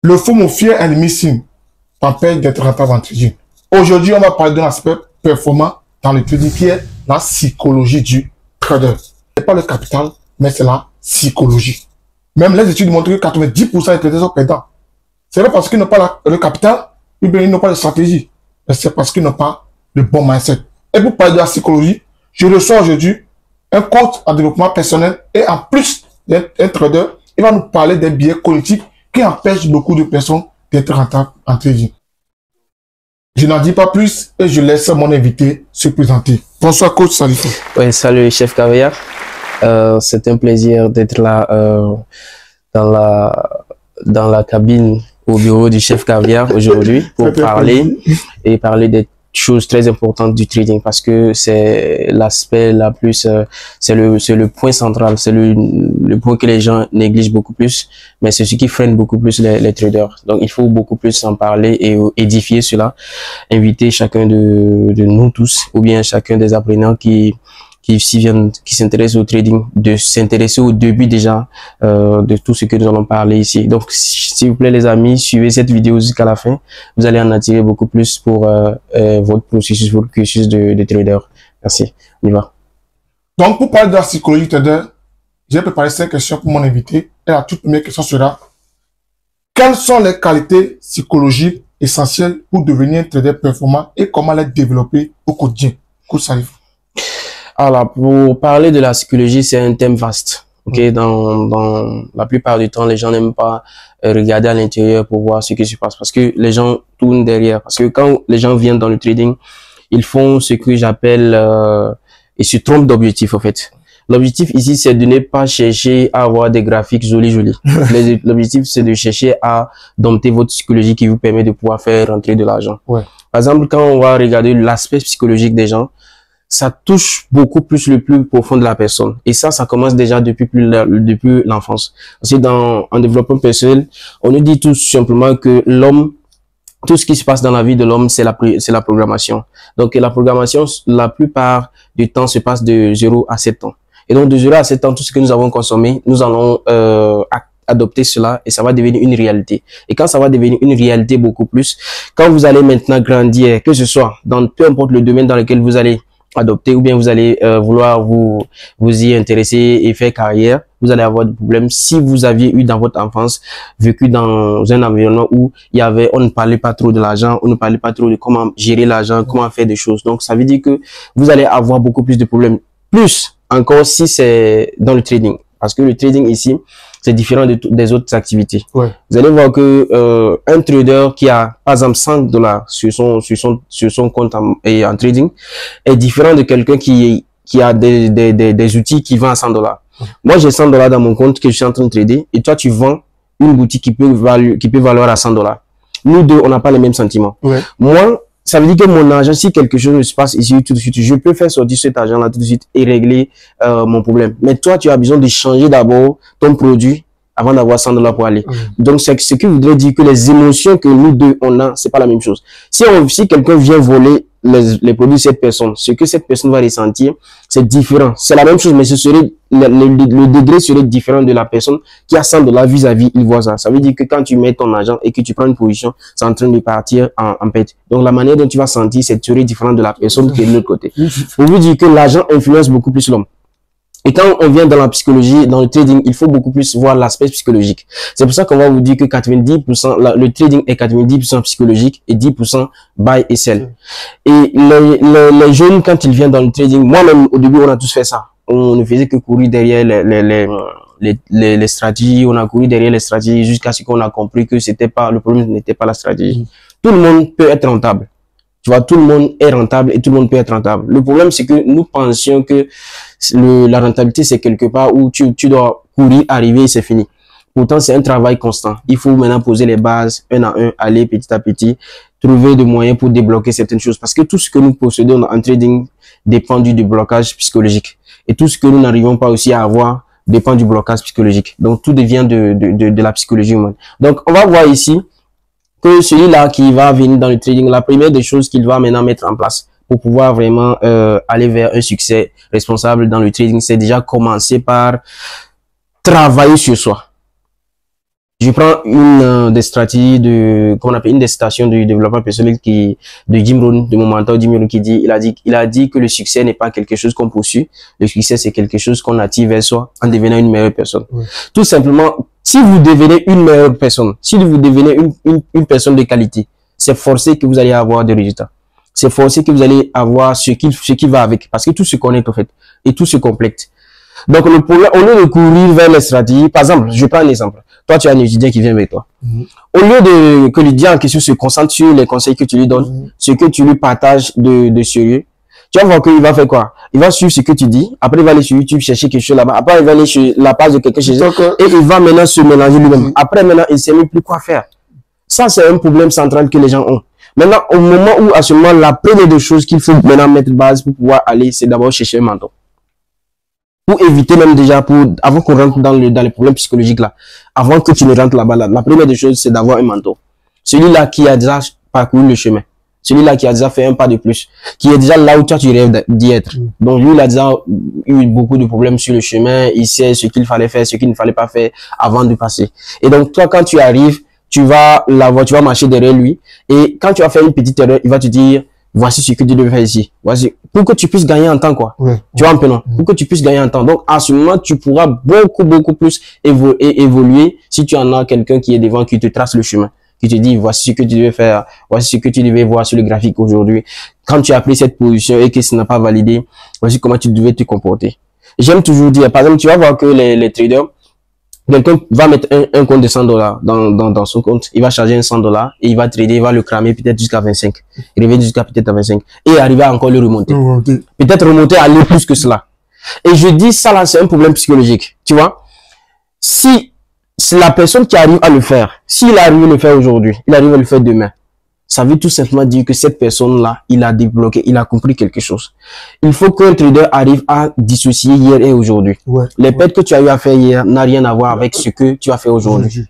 Le faux mot fier est admissible, t'empêche d'être rentable en trading. Aujourd'hui, on va parler d'un aspect performant dans le trading qui est la psychologie du trader. C'est pas le capital, mais c'est la psychologie. Même les études montrent que 90% des traders sont perdants. C'est pas parce qu'ils n'ont pas le capital, ou bien ils n'ont pas de stratégie, mais c'est parce qu'ils n'ont pas le bon mindset. Et pour parler de la psychologie, je reçois aujourd'hui un coach en développement personnel et en plus d'être un trader, il va nous parler des biais cognitifs qui empêchent beaucoup de personnes d'être rentables en trading. Je n'en dis pas plus et je laisse mon invité se présenter. Bonsoir coach Salifou. Oui, salut chef Caviar. C'est un plaisir d'être là dans la cabine au bureau du chef Caviar aujourd'hui pour parler des choses très importantes du trading parce que c'est l'aspect la plus, c'est le point central, c'est le point que les gens négligent beaucoup plus, mais c'est ce qui freine beaucoup plus les traders. Donc il faut beaucoup plus en parler et édifier cela, inviter chacun de nous tous ou bien chacun des apprenants qui s'intéressent au trading, de s'intéresser au début déjà de tout ce que nous allons parler ici. Donc, s'il vous plaît les amis, suivez cette vidéo jusqu'à la fin. Vous allez en attirer beaucoup plus pour votre processus, votre cursus de trader. Merci. On y va. Donc, pour parler de la psychologie trader, j'ai préparé 5 questions pour mon invité. Et la toute première question sera: quelles sont les qualités psychologiques essentielles pour devenir un trader performant et comment les développer au quotidien? Coach Salifou. Alors, pour parler de la psychologie, c'est un thème vaste. Ok, dans la plupart du temps, les gens n'aiment pas regarder à l'intérieur pour voir ce qui se passe parce que les gens tournent derrière. Parce que quand les gens viennent dans le trading, ils font ce que j'appelle ils se trompent d'objectif en fait. L'objectif ici, c'est de ne pas chercher à avoir des graphiques jolis. L'objectif, c'est de chercher à dompter votre psychologie qui vous permet de pouvoir faire rentrer de l'argent. Ouais. Par exemple, quand on va regarder l'aspect psychologique des gens, ça touche beaucoup plus le plus profond de la personne. Et ça commence déjà depuis l'enfance. Parce que en développement personnel, on nous dit tout simplement que l'homme, tout ce qui se passe dans la vie de l'homme, c'est la programmation. Donc, la programmation, la plupart du temps, se passe de 0 à 7 ans. Et donc, de 0 à 7 ans, tout ce que nous avons consommé, nous allons adopter cela et ça va devenir une réalité. Et quand ça va devenir une réalité beaucoup plus, quand vous allez maintenant grandir, que ce soit dans peu importe le domaine dans lequel vous allez adopter ou bien vous allez vouloir vous y intéresser et faire carrière, vous allez avoir des problèmes si vous aviez eu dans votre enfance vécu dans un environnement où on ne parlait pas trop de l'argent, on ne parlait pas trop de comment gérer l'argent, comment faire des choses. Donc ça veut dire que vous allez avoir beaucoup plus de problèmes. Plus encore si c'est dans le trading. Parce que le trading ici, c'est différent des autres activités. Ouais. Vous allez voir que un trader qui a, par exemple, $100 sur son compte en trading est différent de quelqu'un qui a des outils qui vend à $100. Moi, j'ai $100 dans mon compte que je suis en train de trader et toi, tu vends une boutique qui peut valoir à $100. Nous deux, on n'a pas les mêmes sentiments. Ouais. Moi, ça veut dire que mon argent, si quelque chose se passe ici tout de suite, je peux faire sortir cet argent-là tout de suite et régler mon problème. Mais toi, tu as besoin de changer d'abord ton produit avant d'avoir $100 pour aller. Donc, c'est ce qui voudrait dire que les émotions que nous deux, on a, c'est pas la même chose. Si quelqu'un vient voler les produits de cette personne, ce que cette personne va ressentir, c'est différent. C'est la même chose, mais ce serait, le degré serait différent de la personne qui a $100 vis-à-vis, il voit ça. Ça veut dire que quand tu mets ton argent et que tu prends une position, c'est en train de partir en pète. Donc, la manière dont tu vas sentir, c'est serait différent de la personne qui est de l'autre côté. Pour vous dire que l'argent influence beaucoup plus l'homme. Et quand on vient dans la psychologie, dans le trading, il faut beaucoup plus voir l'aspect psychologique. C'est pour ça qu'on va vous dire que 90%, le trading est 90% psychologique et 10% buy et sell. Et les jeunes, quand ils viennent dans le trading, moi-même, au début, on a tous fait ça. On ne faisait que courir derrière les stratégies, on a couru derrière les stratégies jusqu'à ce qu'on a compris que le problème n'était pas la stratégie. Tout le monde peut être rentable. Tu vois, tout le monde est rentable et tout le monde peut être rentable. Le problème, c'est que nous pensions que la rentabilité, c'est quelque part où tu dois courir, arriver et c'est fini. Pourtant, c'est un travail constant. Il faut maintenant poser les bases, un à un, aller petit à petit, trouver des moyens pour débloquer certaines choses. Parce que tout ce que nous possédons en trading dépend du blocage psychologique. Et tout ce que nous n'arrivons pas aussi à avoir dépend du blocage psychologique. Donc, tout devient de la psychologie humaine. Donc, on va voir ici que celui-là qui va venir dans le trading, la première des choses qu'il va maintenant mettre en place pour pouvoir vraiment aller vers un succès responsable dans le trading, c'est déjà commencer par travailler sur soi. Je prends une des stratégies qu'on appelle une des citations du développement personnel de Jim Rohn, de mon mentor Jim Rohn, il a dit que le succès n'est pas quelque chose qu'on poursuit. Le succès, c'est quelque chose qu'on attire vers soi en devenant une meilleure personne. Oui. Tout simplement, si vous devenez une meilleure personne, si vous devenez une personne de qualité, c'est forcé que vous allez avoir des résultats. C'est forcé que vous allez avoir ce qui va avec. Parce que tout se connecte, en fait. Et tout se complète. Donc, le problème, au lieu de courir vers les stratégies, par exemple, je prends un exemple. Toi, tu as un étudiant qui vient avec toi. Au lieu que l'étudiant en question se concentre sur les conseils que tu lui donnes, ce que tu lui partages de sérieux, tu vas voir qu'il va faire quoi? Il va suivre ce que tu dis. Après, il va aller sur YouTube chercher quelque chose là-bas. Après, il va aller sur la page de quelqu'un chez lui. Et il va maintenant se mélanger lui-même. Après, maintenant, il ne sait même plus quoi faire. Ça, c'est un problème central que les gens ont. Maintenant, au moment où, à ce moment, la première des choses qu'il faut maintenant mettre base pour pouvoir aller, c'est d'abord chercher un mentor. Pour éviter même déjà, avant qu'on rentre dans les problèmes psychologiques là, avant que tu ne rentres là-bas, la première des choses, c'est d'avoir un mentor. Celui-là qui a déjà parcouru le chemin. Celui-là qui a déjà fait un pas de plus. Qui est déjà là où toi tu rêves d'y être. Donc lui, il a déjà eu beaucoup de problèmes sur le chemin. Il sait ce qu'il fallait faire, ce qu'il ne fallait pas faire avant de passer. Et donc toi, quand tu arrives, tu vas marcher derrière lui. Et quand tu vas faire une petite erreur, il va te dire, voici ce que tu devais faire ici. Voici, pour que tu puisses gagner en temps, quoi. Ouais. Tu vois un peu, non? Pour que tu puisses gagner en temps. Donc, à ce moment, tu pourras beaucoup plus évoluer si tu en as quelqu'un qui est devant, qui te trace le chemin, qui te dit, voici ce que tu devais faire, voici ce que tu devais voir sur le graphique aujourd'hui. Quand tu as pris cette position et que ce n'a pas validé, voici comment tu devais te comporter. J'aime toujours dire, par exemple, tu vas voir que les traders, quelqu'un va mettre un compte de $100 dans son compte, il va charger un $100 et il va trader, il va le cramer peut-être jusqu'à 25. Il revient jusqu'à peut-être à 25 et arriver à encore le remonter. Peut-être remonter à aller plus que cela. Et je dis ça là, c'est un problème psychologique. Tu vois? Si c'est la personne qui arrive à le faire, s'il arrive à le faire aujourd'hui, il arrive à le faire demain, ça veut tout simplement dire que cette personne-là, il a débloqué, il a compris quelque chose. Il faut qu'un trader arrive à dissocier hier et aujourd'hui. Ouais, les pertes que tu as eu à faire hier n'a rien à voir avec ce que tu as fait aujourd'hui.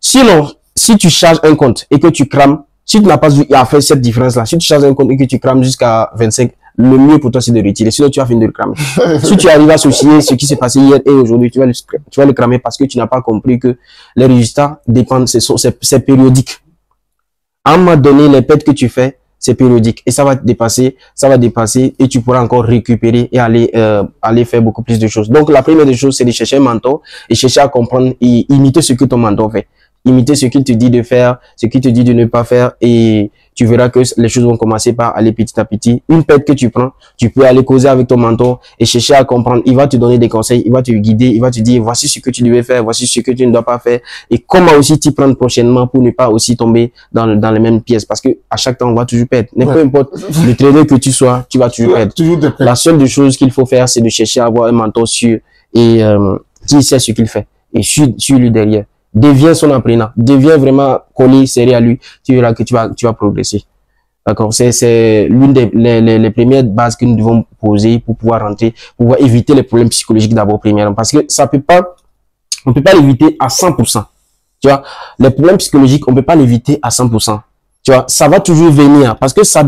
Sinon, si tu charges un compte et que tu crames, si tu n'as pas vu à faire cette différence-là, si tu charges un compte et que tu crames jusqu'à 25, le mieux pour toi, c'est de retirer. Sinon, tu vas finir de le cramer. Si tu arrives à associer ce qui s'est passé hier et aujourd'hui, tu vas le cramer parce que tu n'as pas compris que les résultats dépendent, c'est périodique. À un moment donné, les pertes que tu fais, c'est périodique et ça va dépasser et tu pourras encore récupérer et aller faire beaucoup plus de choses. Donc, la première des choses, c'est de chercher un mentor et chercher à comprendre et imiter ce que ton mentor fait. Imiter ce qu'il te dit de faire, ce qu'il te dit de ne pas faire et tu verras que les choses vont commencer par aller petit à petit. Une perte que tu prends, tu peux aller causer avec ton mentor et chercher à comprendre. Il va te donner des conseils, il va te guider, il va te dire voici ce que tu devais faire, voici ce que tu ne dois pas faire et comment aussi t'y prendre prochainement pour ne pas aussi tomber dans les mêmes pièces parce que à chaque temps on va toujours perdre. Peu importe le trader que tu sois, tu vas toujours perdre. La seule des choses qu'il faut faire, c'est de chercher à avoir un mentor sûr et qui sait ce qu'il fait et suis lui derrière. Deviens son apprenant, deviens vraiment collé, serré à lui, tu verras que tu vas progresser. D'accord? C'est l'une les premières bases que nous devons poser pour pouvoir rentrer, pour pouvoir éviter les problèmes psychologiques d'abord premièrement. Parce que on peut pas l'éviter à 100%. Tu vois? Les problèmes psychologiques, on peut pas l'éviter à 100%. Tu vois? Ça va toujours venir parce que c'est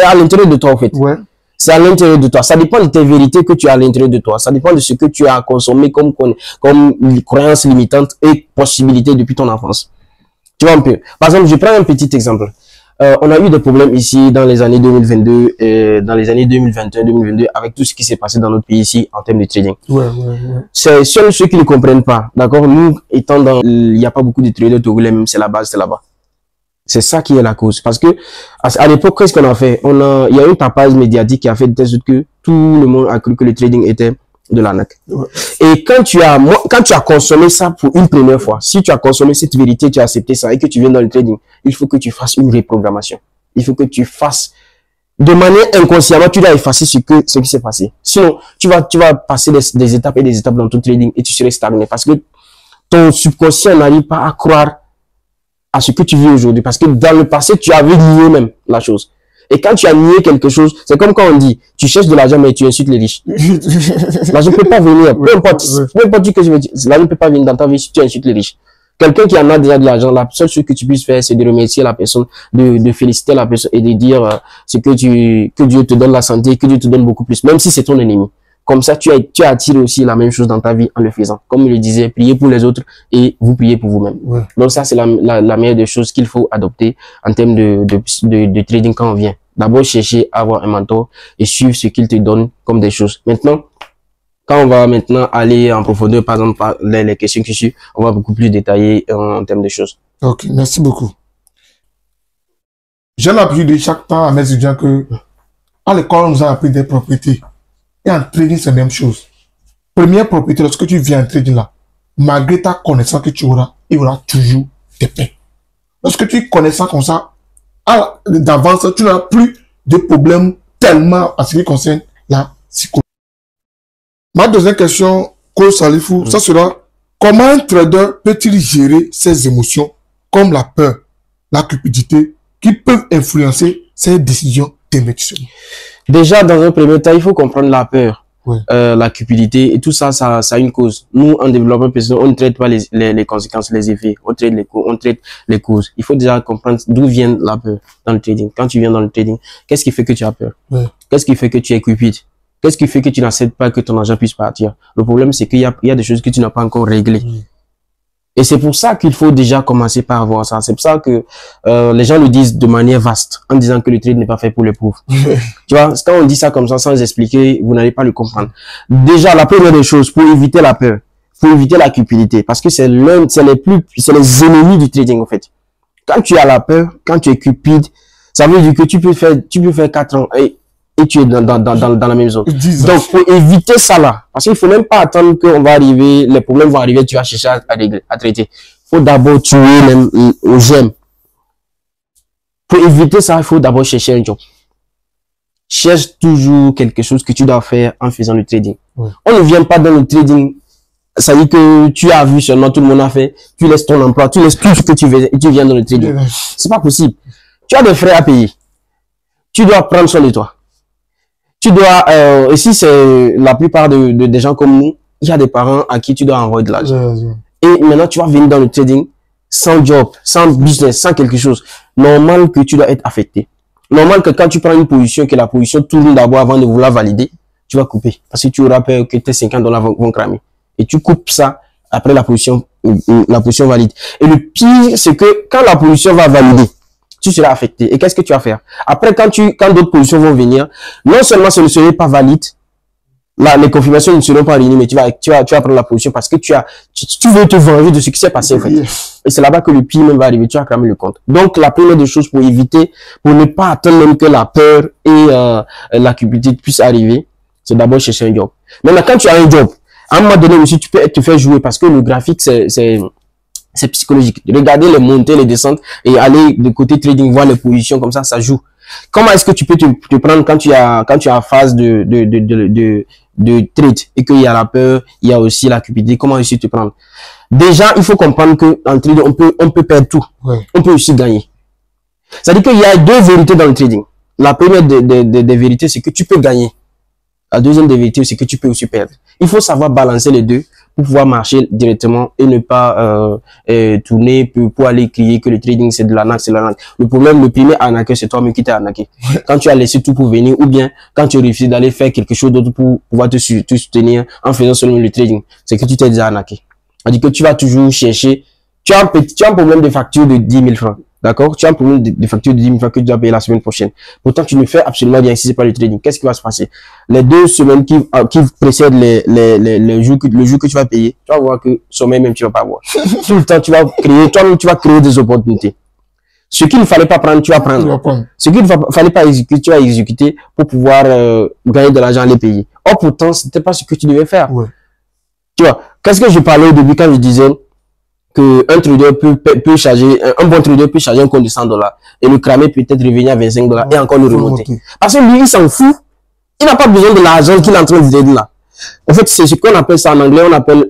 à l'intérieur de toi, en fait. Ouais. C'est à l'intérieur de toi. Ça dépend de tes vérités que tu as à l'intérieur de toi. Ça dépend de ce que tu as consommé comme croyances limitantes et possibilités depuis ton enfance. Tu vois un peu. Par exemple, je prends un petit exemple. On a eu des problèmes ici dans les années 2022, dans les années 2021, 2022, avec tout ce qui s'est passé dans notre pays ici en termes de trading. C'est seuls ceux qui ne comprennent pas. D'accord? Nous, étant il n'y a pas beaucoup de traders togolais, même c'est la base, c'est là-bas. C'est ça qui est la cause. Parce que, à l'époque, qu'est-ce qu'on a fait? Il y a eu un tapage médiatique qui a fait de telle sorte que tout le monde a cru que le trading était de l'arnaque. Et quand tu as consommé ça pour une première fois, si tu as consommé cette vérité, tu as accepté ça et que tu viens dans le trading, il faut que tu fasses une reprogrammation. Il faut que tu fasses, de manière inconsciemment, tu dois effacer ce qui s'est passé. Sinon, tu vas passer des étapes et des étapes dans ton trading et tu serais stagné parce que ton subconscient n'arrive pas à croire à ce que tu vis aujourd'hui. Parce que dans le passé, tu avais nié même la chose. Et quand tu as nié quelque chose, c'est comme quand on dit, tu cherches de l'argent, mais tu insultes les riches. L'argent ne peut pas venir. Peu importe ce que je veux dire. L'argent ne peut pas venir dans ta vie si tu insultes les riches. Quelqu'un qui en a déjà de l'argent, la seule chose que tu puisses faire, c'est de remercier la personne, de féliciter la personne et de dire que Dieu te donne la santé, que Dieu te donne beaucoup plus, même si c'est ton ennemi. Comme ça, tu attires aussi la même chose dans ta vie en le faisant. Comme il le disait, priez pour les autres et vous priez pour vous-même. Ouais. Donc ça, c'est la meilleure des choses qu'il faut adopter en termes de trading quand on vient. D'abord, chercher à avoir un mentor et suivre ce qu'il te donne comme des choses. Maintenant, quand on va maintenant aller en profondeur, par exemple, par les questions que je suis, on va beaucoup plus détailler en termes de choses. Ok, merci beaucoup. J'ai l'habitude de chaque temps à mes étudiants que à l'école, on nous a appris des propriétés. Et en trading, c'est la même chose. Première propriété, lorsque tu viens en trading là, malgré ta connaissance que tu auras, il y aura toujours des paix. Lorsque tu connais ça comme ça, d'avance, tu n'auras plus de problèmes tellement en ce qui concerne la psychologie. Ma deuxième question, Ko Salifou, ça sera comment un trader peut-il gérer ses émotions comme la peur, la cupidité, qui peuvent influencer ses décisions d'investissement? Déjà, dans un premier temps, il faut comprendre la peur, Ouais. la cupidité et tout ça, ça a une cause. Nous, en développement personnel, on ne traite pas les conséquences, les effets. On traite les causes. Il faut déjà comprendre d'où vient la peur dans le trading. Quand tu viens dans le trading, qu'est-ce qui fait que tu as peur? Ouais. Qu'est-ce qui fait que tu es cupide? Qu'est-ce qui fait que tu n'acceptes pas que ton argent puisse partir? Le problème, c'est qu'il y a des choses que tu n'as pas encore réglées. Et c'est pour ça qu'il faut déjà commencer par avoir ça. C'est pour ça que les gens le disent de manière vaste, en disant que le trade n'est pas fait pour les pauvres. Tu vois, quand on dit ça comme ça, sans expliquer, vous n'allez pas le comprendre. Déjà, la première des choses, pour éviter la peur, pour éviter la cupidité, parce que c'est les ennemis du trading, en fait. Quand tu as la peur, quand tu es cupide, ça veut dire que tu peux faire 4 ans et tu es dans la même zone. Donc, pour éviter ça là, parce qu'il faut même pas attendre qu'on va arriver, les problèmes vont arriver, tu vas chercher à traiter. Faut d'abord tuer les gemmes. Pour éviter ça, il faut d'abord chercher un job. Cherche toujours quelque chose que tu dois faire en faisant le trading. Ouais. On ne vient pas dans le trading, ça veut dire que tu as vu seulement tout le monde a fait, tu laisses ton emploi, tu laisses tout ce que tu veux et tu viens dans le trading. C'est pas possible. Tu as des frais à payer. Tu dois prendre soin de toi. Tu dois, ici c'est la plupart des gens comme nous, il y a des parents à qui tu dois envoyer de l'argent. Et maintenant tu vas venir dans le trading sans job, sans business, sans quelque chose. Normal que tu dois être affecté. Normal que quand tu prends une position, que la position tourne d'abord avant de vouloir valider, tu vas couper. Parce que tu auras peur que tes $50 vont cramer. Et tu coupes ça après la position valide. Et le pire, c'est que quand la position va valider, tu seras affecté. Et qu'est-ce que tu vas faire? Après, quand d'autres positions vont venir, non seulement ce ne serait pas valide, là, les confirmations ne seront pas réunies, mais tu vas prendre la position parce que tu veux te venger de ce qui s'est passé, en fait. Et c'est là-bas que le pire même va arriver, tu vas cramer le compte. Donc, la première des choses pour éviter, pour ne pas attendre même que la peur et la cupidité puissent arriver, c'est d'abord chercher un job. Maintenant, quand tu as un job, à un moment donné aussi, tu peux te faire jouer parce que le graphique, c'est psychologique. Regarder les montées, les descentes et aller de côté trading, voir les positions comme ça joue. Comment est-ce que tu peux te prendre quand tu as phase de trade et qu'il y a la peur, il y a aussi la cupidité, comment est-ce que tu te prendre? Déjà, il faut comprendre que en trading, on peut perdre tout. Ouais. On peut aussi gagner. C'est-à-dire qu'il y a deux vérités dans le trading. La première des vérités, c'est que tu peux gagner. La deuxième des vérités, c'est que tu peux aussi perdre. Il faut savoir balancer les deux pour pouvoir marcher directement et ne pas tourner pour aller crier que le trading c'est de l'arnaque, c'est l'arnaque. Le problème, le premier arnaqueur, c'est toi-même qui t'es arnaqué. Quand tu as laissé tout pour venir ou bien quand tu réussis d'aller faire quelque chose d'autre pour pouvoir te soutenir en faisant seulement le trading, c'est que tu t'es déjà arnaqué. C'est-à-dire que tu vas toujours chercher, tu as un problème de facture de 10 000 francs. D'accord? Tu as un problème de facture de 10 000 francs que tu dois payer la semaine prochaine. Pourtant, tu ne fais absolument rien si c'est pas le trading. Qu'est-ce qui va se passer? Les 2 semaines qui précèdent le jour que tu vas payer, tu vas voir que sommeil même tu vas pas avoir. Tout le temps, tu vas créer des opportunités. Ce qu'il ne fallait pas prendre, tu vas prendre. Ce qu'il ne fallait pas exécuter, tu vas exécuter pour pouvoir gagner de l'argent, les payer. Or, pourtant, c'était pas ce que tu devais faire. Ouais. Tu vois, qu'est-ce que je parlais au début quand je disais que un trader peut charger, un bon trader peut charger un compte de $100 et le cramer peut-être revenir à $25 et encore le remonter. Parce que lui, il s'en fout. Il n'a pas besoin de l'argent qu'il est en train de donner là. En fait, c'est ce qu'on appelle ça en anglais, on appelle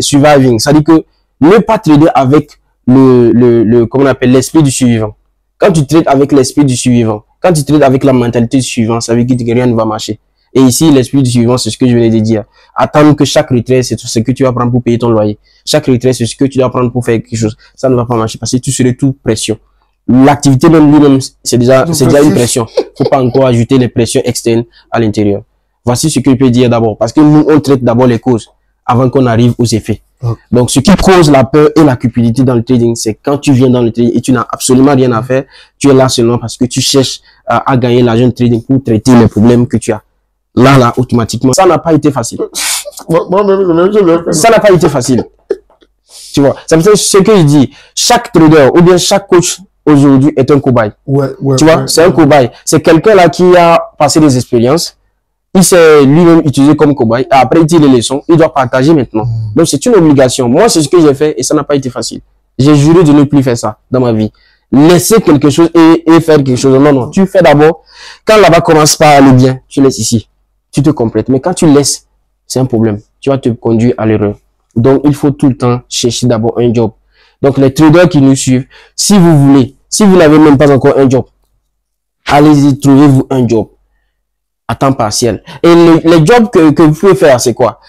surviving. C'est-à-dire que ne pas trader avec comment on appelle, l'esprit du survivant. Quand tu trades avec l'esprit du survivant, quand tu trades avec la mentalité du survivant, ça veut dire que rien ne va marcher. Et ici, l'esprit du survivant, c'est ce que je venais de dire. Attendre que chaque retrait, c'est ce que tu vas prendre pour payer ton loyer. Chaque retrait, c'est ce que tu dois prendre pour faire quelque chose. Ça ne va pas marcher parce que tu serais tout pression. L'activité même lui-même, c'est déjà une pression. Faut pas encore ajouter les pressions externes à l'intérieur. Voici ce que je peux dire d'abord. Parce que nous, on traite d'abord les causes avant qu'on arrive aux effets. Donc, ce qui cause la peur et la cupidité dans le trading, c'est quand tu viens dans le trading et tu n'as absolument rien à faire, tu es là seulement parce que tu cherches à gagner l'argent de trading pour traiter les problèmes que tu as. Là, automatiquement, ça n'a pas été facile. Ça n'a pas été facile. Tu vois, c'est ce que je dis. Chaque trader ou bien chaque coach aujourd'hui est un cobaye. Tu vois, c'est un cobaye. C'est quelqu'un là qui a passé des expériences. Il s'est lui-même utilisé comme cobaye. Après, il tire les leçons. Il doit partager maintenant. Donc, c'est une obligation. Moi, c'est ce que j'ai fait et ça n'a pas été facile. J'ai juré de ne plus faire ça dans ma vie. Laisser quelque chose et faire quelque chose. Non, non. Tu fais d'abord. Quand là-bas commence pas à aller bien, tu laisses ici. Tu te complètes. Mais quand tu laisses, c'est un problème. Tu vas te conduire à l'erreur. Donc, il faut tout le temps chercher d'abord un job. Donc, les traders qui nous suivent, si vous voulez, si vous n'avez même pas encore un job, allez-y, trouvez-vous un job à temps partiel. Et les jobs que vous pouvez faire, c'est quoi?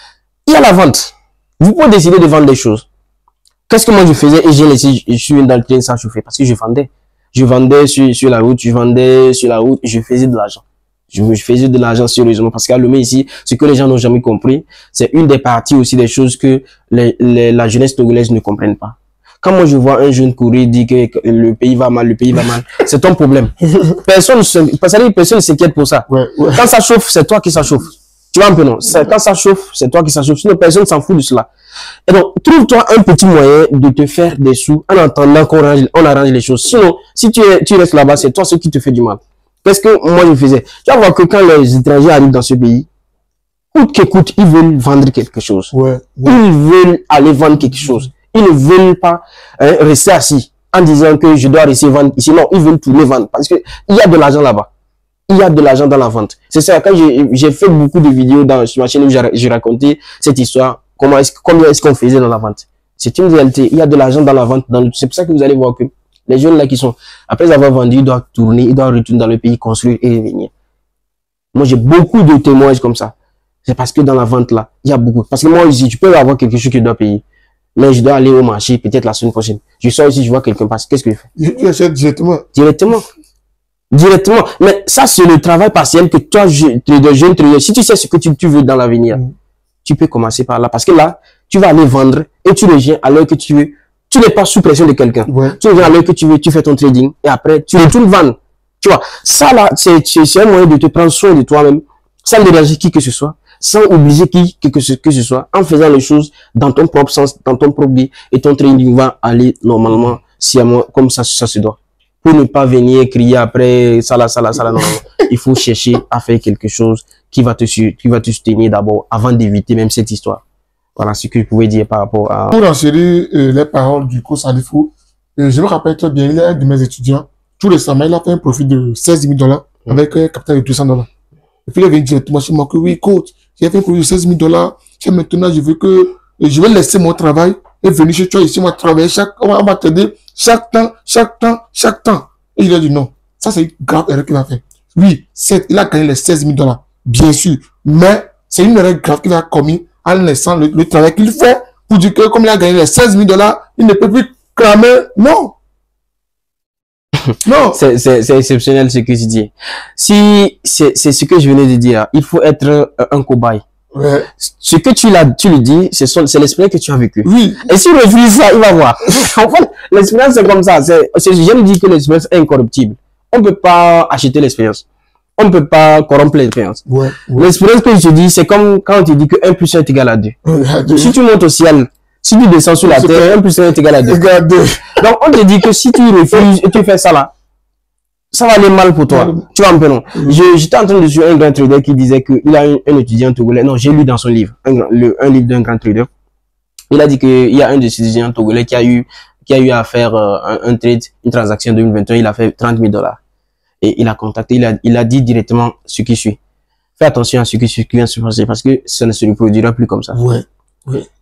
Il y a la vente. Vous pouvez décider de vendre des choses. Qu'est-ce que moi je faisais et j'ai laissé, je suis dans le train sans chauffer parce que je vendais. Je vendais sur la route, je vendais sur la route et je faisais de l'argent. Je faisais de l'argent sérieusement parce qu'à Lomé ici, ce que les gens n'ont jamais compris, c'est une des parties aussi des choses que la jeunesse togolaise ne comprenne pas. Quand moi je vois un jeune courir dire que le pays va mal, c'est ton problème. Personne ne s'inquiète pour ça. Quand ça chauffe, c'est toi qui ça chauffe. Tu vois un peu non? Quand ça chauffe, c'est toi qui ça chauffe. Sinon, personne s'en fout de cela. Et donc, trouve-toi un petit moyen de te faire des sous en attendant qu'on arrange les choses. Sinon, si tu restes là-bas, c'est toi ce qui te fait du mal. Qu'est-ce que moi je faisais? Tu vas voir que quand les étrangers arrivent dans ce pays, coûte que coûte, ils veulent vendre quelque chose. Ils veulent aller vendre quelque chose. Ils ne veulent pas rester assis en disant que je dois rester vendre ici. Non, ils veulent tourner vendre parce que il y a de l'argent là-bas. Il y a de l'argent dans la vente. C'est ça, quand j'ai fait beaucoup de vidéos sur ma chaîne où j'ai raconté cette histoire, combien est-ce qu'on faisait dans la vente. C'est une réalité. Il y a de l'argent dans la vente. C'est pour ça que vous allez voir que les jeunes là qui sont, après avoir vendu, ils doivent tourner, ils doivent retourner dans le pays, construire et revenir. Moi, j'ai beaucoup de témoignages comme ça. C'est parce que dans la vente là, il y a beaucoup. Parce que moi ici, tu peux avoir quelque chose que je dois payer. Mais je dois aller au marché peut-être la semaine prochaine. Je sors ici, je vois quelqu'un passer. Qu'est-ce que je fais? Tu achètes directement. Directement. Mais ça, c'est le travail partiel que toi, jeune trader, si tu sais ce que tu veux dans l'avenir, tu peux commencer par là. Parce que là, tu vas aller vendre et tu reviens à l'heure que tu veux. Tu n'es pas sous pression de quelqu'un. Tu reviens à l'heure que tu veux, tu fais ton trading et après, tu retournes vendre. Tu vois, ça là, c'est un moyen de te prendre soin de toi-même, sans déranger qui que ce soit, sans obliger qui que ce soit, en faisant les choses dans ton propre sens, dans ton propre vie, et ton trading va aller normalement, comme ça se doit. Pour ne pas venir crier après, ça là, non. Il faut chercher à faire quelque chose qui va te soutenir d'abord, avant d'éviter même cette histoire. Voilà ce que je pouvais dire par rapport à... Pour enchaîner les paroles du coach Salifou, je me rappelle très bien, il y a un de mes étudiants, tout récemment, il a fait un profit de 16 000 $ avec un capital de 200 $. Et puis il est venu directement chez moi que oui, coach, j'ai fait un profit de 16 000 $, et maintenant je veux que, je vais laisser mon travail et venir chez toi ici, moi travailler on va t'aider chaque temps. Et il a dit non, ça c'est une grave erreur qu'il a fait. Oui, il a gagné les 16 000 $, bien sûr, mais c'est une erreur grave qu'il a commis en laissant le travail qu'il fait pour dire que comme il a gagné les 16 000 $, il ne peut plus cramer. Non. Non. C'est exceptionnel ce que tu dis. Si c'est ce que je venais de dire, il faut être un cobaye. Ouais. Ce que tu le dis, c'est l'expérience que tu as vécu. Oui. Et si on refuse ça, il va voir. En fait, l'expérience c'est comme ça. J'aime dire que l'expérience est incorruptible. On peut pas acheter l'expérience. On ne peut pas corrompre l'expérience. L'expérience que je te dis, c'est comme quand on te dit que 1 plus 1 est égal à 2. Si tu montes au ciel, si tu descends sur la terre, 1 plus 1 est égal à 2. Donc, on te dit que si tu refuses et tu fais ça là, ça va aller mal pour toi. Tu vois un peu non? J'étais en train de suivre un grand trader qui disait qu'il a un étudiant togolais. Non, j'ai lu dans son livre, un livre d'un grand trader. Il a dit qu'il y a un de ses étudiants togolais qui a eu à faire un trade, une transaction en 2021. Il a fait 30 000 $. Et il a contacté, il a dit directement ce qui suit. Fais attention à ce qui vient de se passer parce que ça ne se reproduira plus comme ça.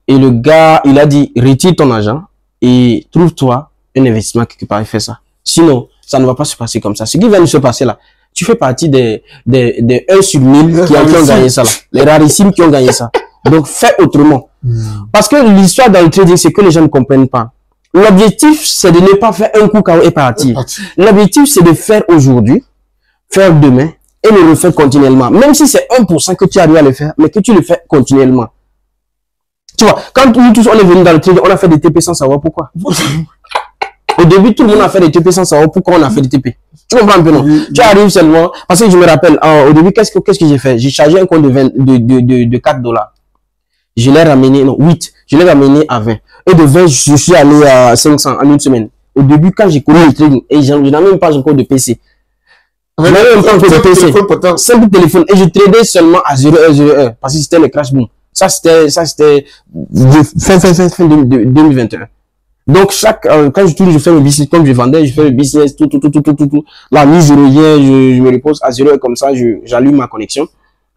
Et le gars, il a dit, retire ton argent et trouve-toi un investissement quelque part et fais ça. Sinon, ça ne va pas se passer comme ça. Ce qui vient de se passer là, tu fais partie des 1 sur 1000 qui ont gagné ça là. Les rarissimes qui ont gagné ça. Donc, fais autrement. Parce que l'histoire dans le trading, c'est que les gens ne comprennent pas. L'objectif, c'est de ne pas faire un coup KO et partir. L'objectif, c'est de faire aujourd'hui, faire demain et le refaire continuellement. Même si c'est 1% que tu arrives à le faire, mais que tu le fais continuellement. Tu vois, quand nous tous on est venus dans le trading, on a fait des TP sans savoir pourquoi. Au début, tout le monde a fait des TP sans savoir pourquoi on a fait des TP. Tu comprends un peu, non? Oui. Tu arrives seulement, parce que je me rappelle, au début, qu'est-ce que j'ai fait? J'ai chargé un compte de 4 $. Je l'ai ramené, non, 8. Je l'ai ramené à 20. Et de 20, je suis allé à 500 en une semaine. Au début, quand j'ai connu le trading, et je n'avais même pas encore de PC. Je n'avais même pas encore de PC. Simple téléphone. Et je tradais seulement à 0,1, parce que c'était le crash boom. Ça, c'était fin 2021. Donc, quand je fais le business, comme je vendais, je fais le business, tout. La nuit, je reviens, je me repose à 0 heure comme ça, j'allume ma connexion.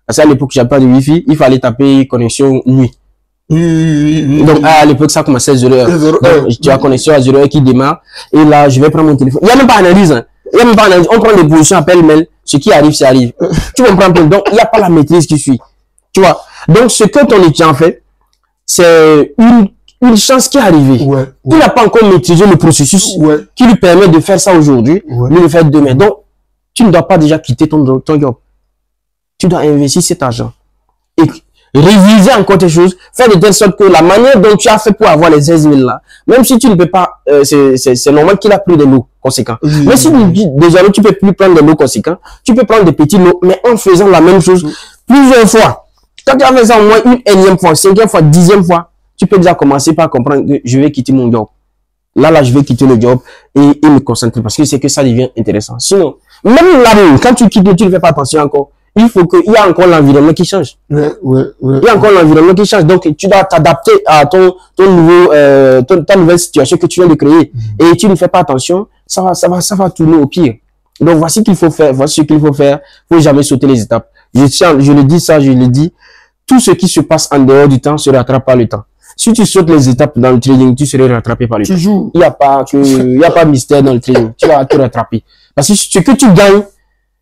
Parce qu'à l'époque, j'avais pas de Wi-Fi, il fallait taper connexion nuit. Donc, à l'époque, ça commençait à 0 heure. Donc, tu as connexion à 0 heure qui démarre, et là, je vais prendre mon téléphone. Il n'y a même pas d'analyse, hein. Il n'y a même pas d'analyse. On prend des positions, appel, mail, ce qui arrive, ça arrive. Tu comprends bien. Donc, il n'y a pas la maîtrise qui suit. Tu vois. Donc, ce que ton étudiant fait, c'est une chance qui est arrivée. Il n'a pas encore maîtrisé le processus qui lui permet de faire ça aujourd'hui, mais le faire demain. Donc, tu ne dois pas déjà quitter ton job. Tu dois investir cet argent et réviser encore tes choses, faire de telle sorte que la manière dont tu as fait pour avoir les 16 000 là, même si tu ne peux pas, c'est normal qu'il a pris des lots conséquents. Mais si déjà tu peux plus prendre des lots conséquents, tu peux prendre des petits lots, mais en faisant la même chose plusieurs fois. Quand tu as fait ça au moins une énième fois, 5e fois, 10e fois, tu peux déjà commencer par comprendre que je vais quitter mon job. Là, je vais quitter le job et me concentrer parce que c'est que ça devient intéressant. Sinon, même là, quand tu quittes, tu ne fais pas attention encore. Il faut qu'il y ait encore l'environnement qui change. Il y a encore l'environnement qui change. Donc, tu dois t'adapter à ton nouveau, ta nouvelle situation que tu viens de créer. Et tu ne fais pas attention, ça va tourner au pire. Donc, voici ce qu'il faut faire. Voici ce qu'il faut faire. Il faut jamais sauter les étapes. Je le dis ça, je le dis. Tout ce qui se passe en dehors du temps se rattrape par le temps. Si tu sautes les étapes dans le trading, tu serais rattrapé par le temps. Il n'y a pas de mystère dans le trading. Tu vas te rattraper. Parce que ce que tu gagnes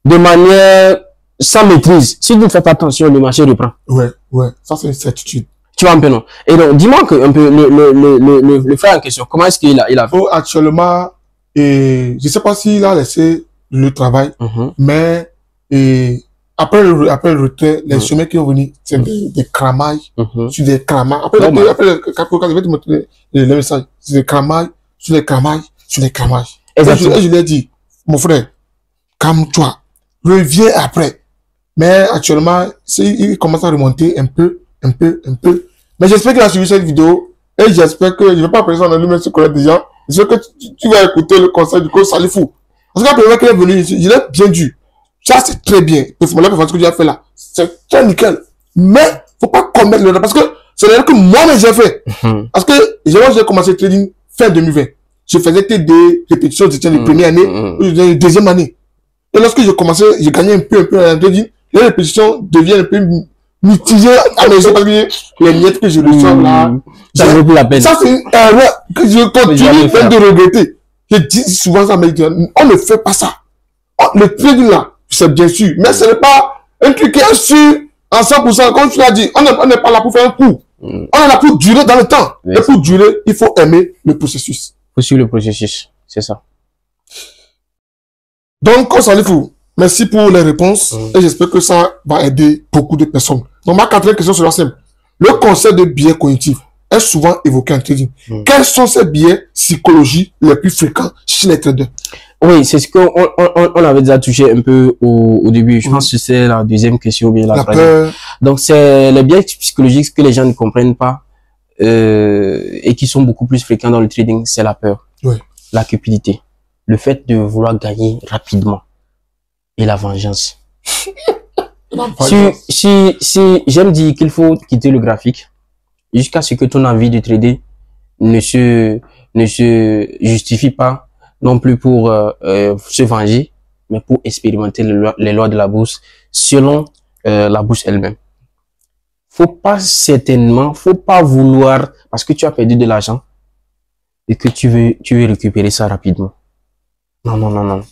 de manière sans maîtrise, si tu ne fais pas attention, le marché reprend. Ça c'est une certitude. Tu vois un peu, non? Et donc, dis-moi que un peu le frère en question, comment est-ce qu'il a fait? Actuellement, je ne sais pas s'il a laissé le travail, mais après le retrait, les chemins qui ont venu, c'est des cramailles, sur des cramailles. Après le je vais te montrer les messages. C'est des cramailles, sur des cramailles, sur des cramailles. Et je lui ai dit, mon frère, calme-toi, reviens après. Mais actuellement, il commence à remonter un peu. Mais j'espère qu'il a suivi cette vidéo, et j'espère que, je ne vais pas appeler ça en lui-même se connaître des gens, j'espère que tu vas écouter le conseil du coach Salifou. Parce qu'après qu'il est venu ici, il est bien dû. Ça, c'est très bien. Ce que tu as fait là, c'est très nickel. Mais, faut pas commettre l'erreur. Parce que, c'est l'erreur que moi-même j'ai fait. Parce que, j'ai commencé le trading fin 2020. Je faisais des répétitions de première année, de deuxième année. Et lorsque j'ai commencé, j'ai gagné un peu dans le trading, les répétitions deviennent un peu mitigées à mes yeux parce que les miettes que je reçois là. Ça vaut plus la peine. Ça, c'est une erreur que je continue de regretter. Je dis souvent ça, mais on ne fait pas ça. Le trading là, c'est bien sûr, mais ce n'est pas un truc qui est sûr en 100%. Comme tu l'as dit, on n'est pas là pour faire un coup. On est là pour durer dans le temps. Et pour durer, il faut aimer le processus. Il faut suivre le processus, c'est ça. Donc, on s'en fout. Merci pour les réponses et j'espère que ça va aider beaucoup de personnes. Donc, ma quatrième question sera simple. Le concept de biais cognitif est souvent évoqué en trading. Quels sont ces biais psychologiques les plus fréquents chez les traders? Oui, c'est ce qu'on avait déjà touché un peu au début. Je pense que c'est la deuxième question ou bien la troisième. Donc, c'est les biais psychologiques que les gens ne comprennent pas et qui sont beaucoup plus fréquents dans le trading, c'est la peur, la cupidité, le fait de vouloir gagner rapidement et la vengeance. Si j'aime dire qu'il faut quitter le graphique jusqu'à ce que ton envie de trader ne se justifie pas non plus pour se venger, mais pour expérimenter les lois de la bourse selon la bourse elle-même. Faut pas vouloir, parce que tu as perdu de l'argent et que tu veux récupérer ça rapidement. Non.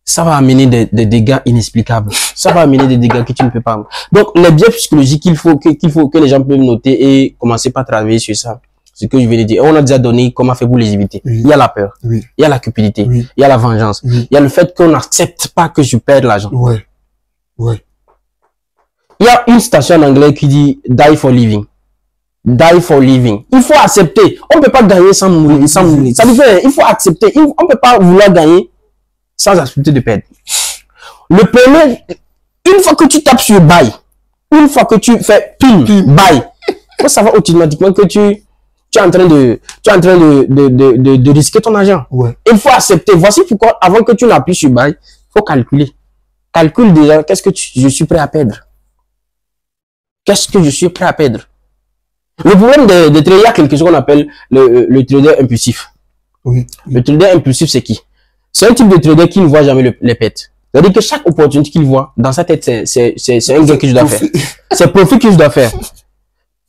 Ça va amener des dégâts inexplicables. Ça va amener des dégâts que tu ne peux pas. Donc, les biais psychologiques qu'il faut que les gens peuvent noter et commencer par travailler sur ça. ce que je vais dire. On a déjà donné comment faire pour les éviter. Oui. Il y a la peur, Oui. il y a la cupidité, Oui. il y a la vengeance, Oui. il y a le fait qu'on n'accepte pas que je perde l'argent. Ouais. Ouais. Il y a une citation en anglais qui dit « die for living ». Die for living. Il faut accepter. On ne peut pas gagner sans mourir. Sans mourir. Ça veut dire il faut accepter. On ne peut pas vouloir gagner sans accepter de perdre. Le premier, une fois que tu tapes sur buy, une fois que tu fais pin, buy, il faut savoir automatiquement que tu es en train de risquer ton argent. Ouais. Il faut accepter. Voici pourquoi, avant que tu n'appuies sur buy, il faut calculer. Calcule déjà, qu'est-ce que je suis prêt à perdre? Qu'est-ce que je suis prêt à perdre? Le problème de trader, il y a quelque chose qu'on appelle le trader impulsif. Oui. Le trader impulsif, c'est qui? C'est un type de trader qui ne voit jamais les pertes. C'est-à-dire que chaque opportunité qu'il voit, dans sa tête, c'est un gain que je dois faire. C'est profit que je dois faire.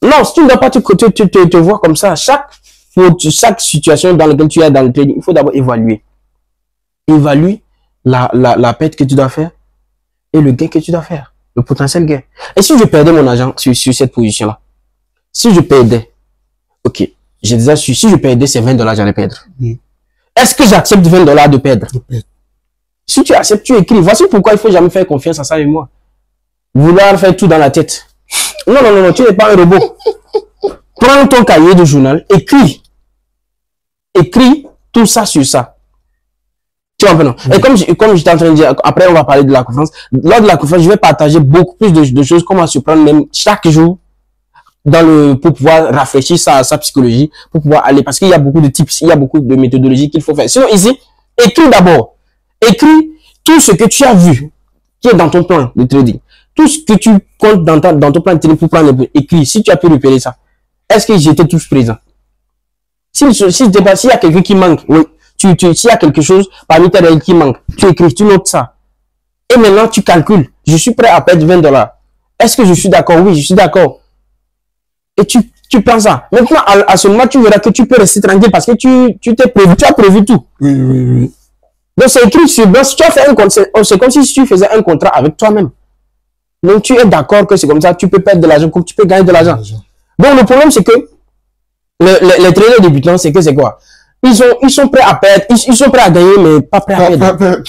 Non, si tu ne dois pas te voir comme ça, chaque situation dans laquelle tu es dans le trading, il faut d'abord évaluer. Évalue la perte que tu dois faire et le gain que tu dois faire. Le potentiel gain. Et si je perdais mon argent sur cette position-là? Si je perdais, ok, j'ai déjà su, si je perdais ces $20, j'allais perdre. Oui. Est-ce que j'accepte $20 de perdre? De perdre. Si tu acceptes, tu écris. Voici pourquoi il faut jamais faire confiance à ça et moi. Vouloir faire tout dans la tête. Non, non, non, non, tu n'es pas un robot. Prends ton cahier de journal, écris. Écris tout ça sur ça. Tu vois, non? Et comme j'étais en train de dire, après on va parler de la conférence. Lors de la conférence, je vais partager beaucoup plus de choses, comment se prendre même chaque jour pour pouvoir rafraîchir sa psychologie, pour pouvoir aller, parce qu'il y a beaucoup de tips, il y a beaucoup de méthodologies qu'il faut faire. Sinon, ici, écris d'abord. Écris tout ce que tu as vu, qui est dans ton plan de trading. Tout ce que tu comptes dans ton plan de trading pour prendre les écris. Si tu as pu repérer ça. Est-ce que j'étais tous présents? S'il y a quelqu'un qui manque, oui. S'il y a quelque chose parmi tes règles qui manque, tu écris, tu notes ça. Et maintenant, tu calcules. Je suis prêt à perdre $20. Est-ce que je suis d'accord? Oui, je suis d'accord. Et tu prends ça. Maintenant, à ce moment, tu verras que tu peux rester tranquille parce que tu as prévu tout. Oui, oui, oui. Donc, c'est écrit sur blanc. Si tu as fait c'est comme si tu faisais un contrat avec toi-même. Donc, tu es d'accord que c'est comme ça. Tu peux perdre de l'argent comme tu peux gagner de l'argent. Donc, le problème, c'est que les traders débutants, c'est que c'est quoi? Ils sont prêts à perdre. Ils sont prêts à gagner, mais pas prêts à perdre.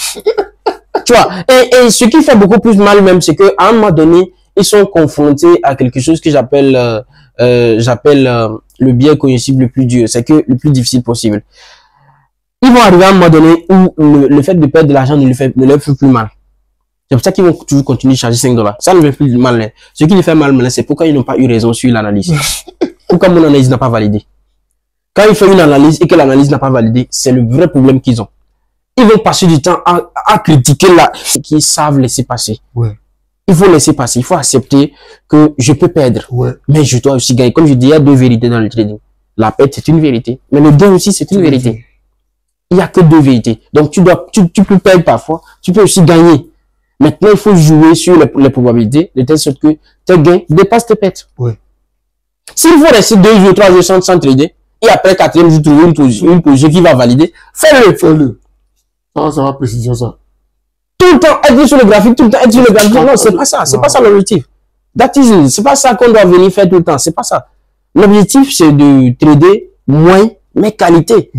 Tu vois? Et ce qui fait beaucoup plus mal même, c'est qu'à un moment donné, ils sont confrontés à quelque chose que j'appelle le biais cognitif le plus dur, c'est que le plus difficile possible. Ils vont arriver à un moment donné où le fait de perdre de l'argent ne leur fait plus mal. C'est pour ça qu'ils vont toujours continuer de charger $5. Ça ne leur fait plus mal. Ce qui les fait mal, c'est pourquoi ils n'ont pas eu raison sur l'analyse. Pourquoi mon analyse n'a pas validé. Quand ils font une analyse et que l'analyse n'a pas validé, c'est le vrai problème qu'ils ont. Ils vont passer du temps à critiquer ce qu'ils savent laisser passer. Ouais. Il faut laisser passer, il faut accepter que je peux perdre, Ouais. mais je dois aussi gagner. Comme je dis, il y a deux vérités dans le trading. La perte, c'est une vérité, mais le gain aussi, c'est une vérité. Il n'y a que deux vérités. Donc, tu peux perdre parfois, tu peux aussi gagner. Maintenant, il faut jouer sur les probabilités, de telle sorte que tes gains dépassent tes pertes. Ouais. S'il faut rester 2 jours, 3 jours sans trader, et après 4e jour, trouver une position qui va valider, fais-le. Fais-le. Ça va préciser ça. Tout le temps être sur le graphique, tout le temps être sur le graphique. Non, c'est pas ça. C'est pas ça l'objectif. C'est pas ça qu'on doit venir faire tout le temps. C'est pas ça. L'objectif, c'est de trader moins, mais qualité.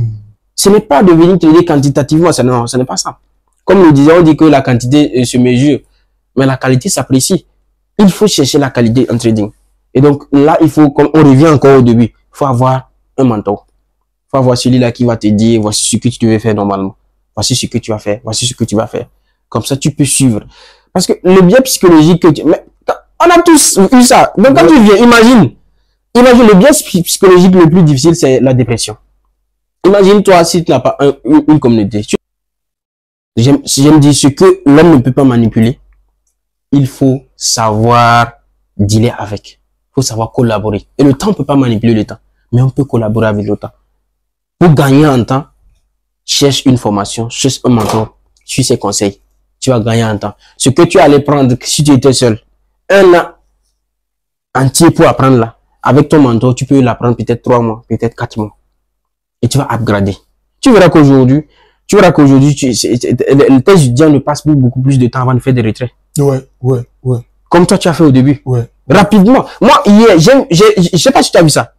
Ce n'est pas de venir trader quantitativement. Non, ce n'est pas ça. Comme nous disions, on dit que la quantité se mesure, mais la qualité s'apprécie. Il faut chercher la qualité en trading. Et donc là, comme on revient encore au début, il faut avoir un mentor. Il faut avoir celui-là qui va te dire, voici ce que tu devais faire normalement. Voici ce que tu vas faire. Voici ce que tu vas faire. Comme ça, tu peux suivre. Parce que le biais psychologique mais on a tous eu ça. Donc, quand tu viens, imagine le biais psychologique le plus difficile, c'est la dépression. Imagine toi, si tu n'as pas une communauté. J'aime dire ce que l'homme ne peut pas manipuler. Il faut savoir dealer avec. Il faut savoir collaborer. Et le temps, on ne peut pas manipuler le temps. Mais on peut collaborer avec le temps. Pour gagner en temps, cherche une formation, cherche un mentor, suis ses conseils. Tu vas gagner en temps. Ce que tu allais prendre si tu étais seul, un an entier pour apprendre là, avec ton mentor, tu peux l'apprendre peut-être 3 mois, peut-être 4 mois. Et tu vas upgrader. Tu verras qu'aujourd'hui, tes étudiants ne passent plus beaucoup plus de temps avant de faire des retraits. Ouais. Comme toi, tu as fait au début. Ouais. Rapidement. Moi, hier, je sais pas si tu as vu ça.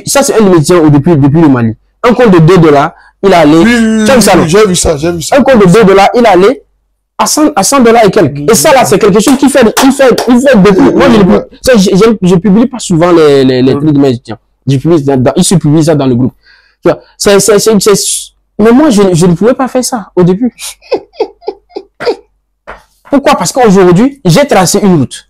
Ça, c'est un de mes étudiants depuis le Mali. Un compte de $2, il a allé. Oui, Tu as vu ça, non? j'ai vu ça. Un compte de $2, il a allé à $100 et quelques. Et ça, là, c'est quelque chose qui fait beaucoup. Moi, je publie pas souvent les trucs de mes étudiants. Ils se publient ça dans le groupe. Tu vois, mais moi, je ne pouvais pas faire ça au début. Pourquoi? Parce qu'aujourd'hui, j'ai tracé une route.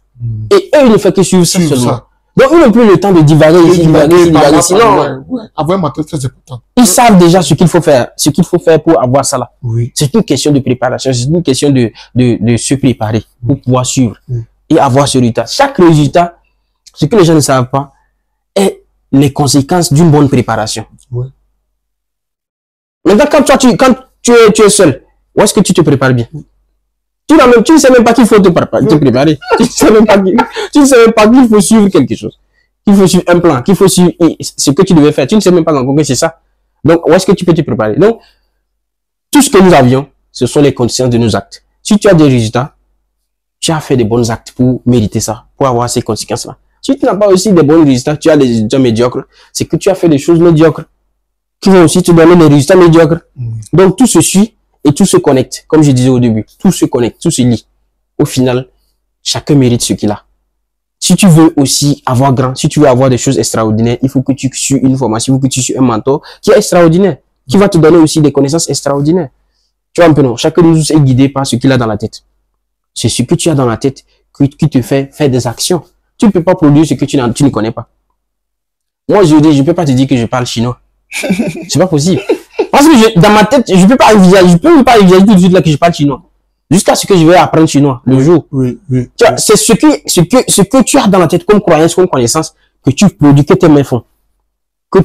Et eux, ils ne font que suivre ça seulement. Donc, ils n'ont plus le temps de divaguer ici, divaguer. Sinon, avoir un mental très important. Ils savent déjà ce qu'il faut faire pour avoir ça là. Oui. C'est une question de préparation, c'est une question de se préparer pour pouvoir suivre et avoir ce résultat. Chaque résultat, ce que les gens ne savent pas, est les conséquences d'une bonne préparation. Oui. Maintenant, quand tu es seul, où est-ce que tu te prépares bien? Tu ne sais même pas qu'il faut te préparer. Tu ne sais même pas qu'il faut suivre quelque chose. Qu'il faut suivre un plan, qu'il faut suivre ce que tu devais faire. Tu ne sais même pas encore que c'est ça. Donc, où est-ce que tu peux te préparer? Donc, tout ce que nous avions, ce sont les conditions de nos actes. Si tu as des résultats, tu as fait des bons actes pour mériter ça, pour avoir ces conséquences-là. Si tu n'as pas aussi des bons résultats, tu as des résultats médiocres, c'est que tu as fait des choses médiocres qui vont aussi te donner des résultats médiocres. Donc, tout se suit et tout se connecte. Comme je disais au début, tout se connecte, tout se lie. Au final, chacun mérite ce qu'il a. Si tu veux aussi avoir grand, si tu veux avoir des choses extraordinaires, il faut que tu suives une formation, il faut que tu suives un mentor qui est extraordinaire, qui va te donner aussi des connaissances extraordinaires. Tu vois un peu, non? Chacun de nous est guidé par ce qu'il a dans la tête. C'est ce que tu as dans la tête qui te fait faire des actions. Tu ne peux pas produire ce que tu ne connais pas. Moi, je ne peux pas te dire que je parle chinois. C'est pas possible. Parce que dans ma tête, je peux pas envisager tout de suite là que je parle chinois. Jusqu'à ce que je vais apprendre chinois le jour. Oui. Tu vois, c'est ce que tu as dans la tête comme croyance, comme connaissance, que tu produis, que tes mains font. Que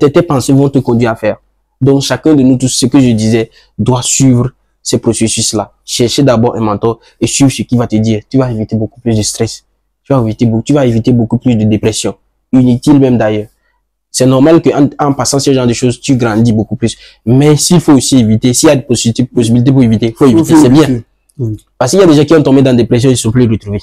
tes pensées vont te conduire à faire. Donc, chacun de nous tous, ce que je disais, doit suivre ces processus-là. Chercher d'abord un mentor et suivre ce qui va te dire. Tu vas éviter beaucoup plus de stress. Tu vas éviter beaucoup plus de dépression. Inutile même d'ailleurs. C'est normal qu'en passant ce genre de choses, tu grandis beaucoup plus. Mais s'il faut aussi éviter, s'il y a des possibilités pour éviter, il faut éviter, c'est bien. Parce qu'il y a des gens qui ont tombé dans la dépression, ils ne sont plus retrouvés.